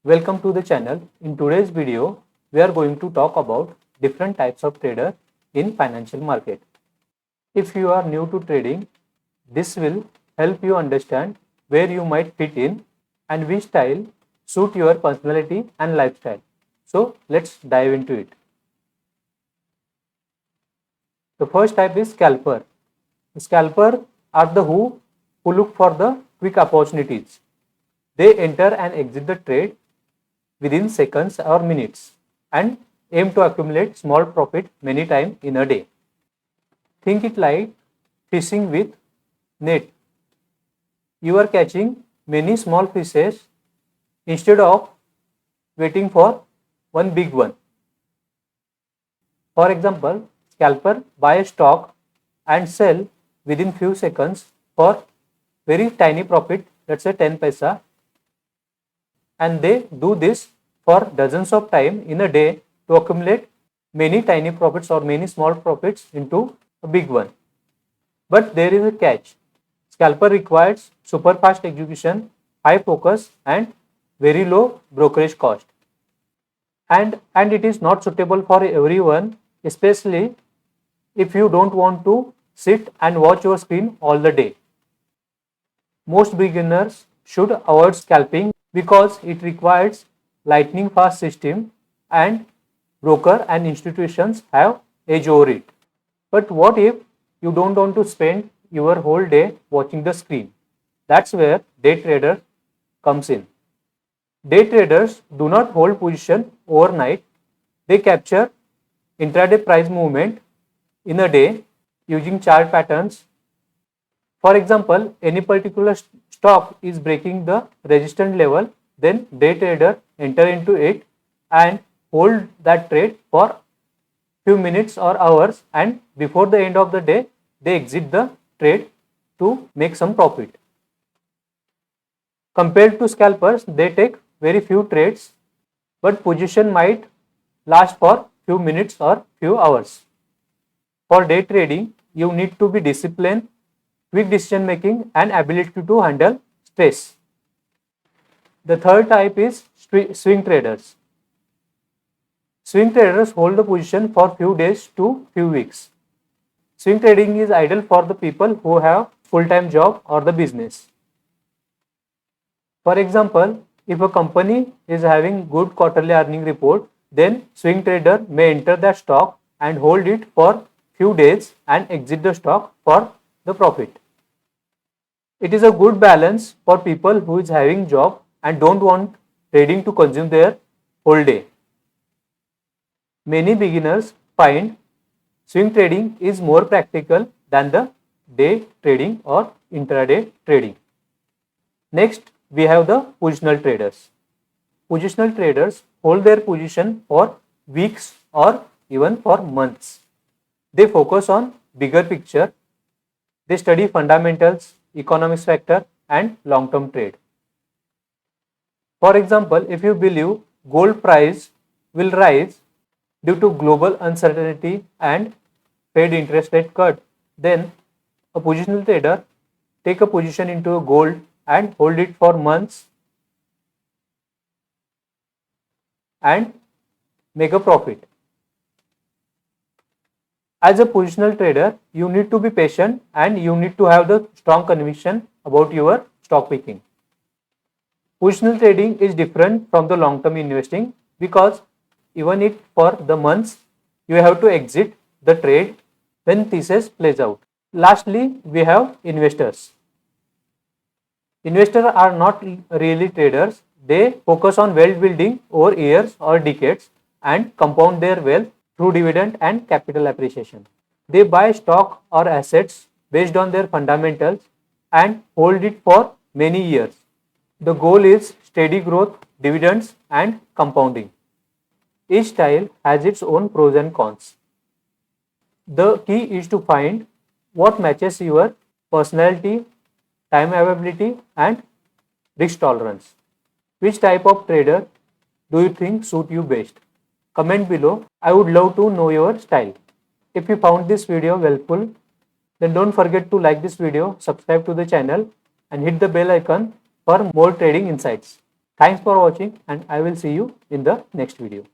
Welcome to the channel. In today's video, we are going to talk about different types of trader in financial market. If you are new to trading, this will help you understand where you might fit in and which style suit your personality and lifestyle. So let's dive into it. The first type is scalper. Scalper are the who look for the quick opportunities. They enter and exit the trade within seconds or minutes and aim to accumulate small profit many times in a day. Think it like fishing with net. You are catching many small fishes instead of waiting for one big one. For example, scalper buy a stock and sell within few seconds for very tiny profit, let's say 10 paisa, and they do this for dozens of times in a day to accumulate many tiny profits or many small profits into a big one. But there is a catch. Scalper requires super fast execution, high focus and very low brokerage cost. And it is not suitable for everyone, especially if you don't want to sit and watch your screen all the day. Most beginners should avoid scalping because it requires lightning fast system and broker and institutions have edge over it. But what if you don't want to spend your whole day watching the screen? That's where day trader comes in. Day traders do not hold position overnight. They capture intraday price movement in a day using chart patterns. For example, any particular stock is breaking the resistance level, then day trader enter into it and hold that trade for few minutes or hours, and before the end of the day they exit the trade to make some profit. Compared to scalpers, they take very few trades, but position might last for few minutes or few hours. For day trading, you need to be disciplined, quick decision making and ability to handle stress. The third type is swing traders. Swing traders hold the position for few days to few weeks. Swing trading is ideal for the people who have full-time job or the business. For example, if a company is having good quarterly earning report, then swing trader may enter that stock and hold it for few days and exit the stock for the profit. It is a good balance for people who is having job and don't want trading to consume their whole day. Many beginners find swing trading is more practical than the day trading or intraday trading. Next, we have the positional traders. Positional traders hold their position for weeks or even for months. They focus on bigger picture. They study fundamentals, economics factor and long-term trade. For example, if you believe gold price will rise due to global uncertainty and Fed interest rate cut, then a positional trader take a position into a gold and hold it for months and make a profit. As a positional trader, you need to be patient and you need to have the strong conviction about your stock picking. Positional trading is different from the long-term investing because even if for the months you have to exit the trade when thesis plays out. Lastly, we have investors. Investors are not really traders. They focus on wealth building over years or decades and compound their wealth through dividend and capital appreciation. They buy stock or assets based on their fundamentals and hold it for many years. The goal is steady growth, dividends and compounding. Each style has its own pros and cons. The key is to find what matches your personality, time availability and risk tolerance. Which type of trader do you think suit you best? Comment below. I would love to know your style. If you found this video helpful, then don't forget to like this video, subscribe to the channel and hit the bell icon for more trading insights. Thanks for watching and I will see you in the next video.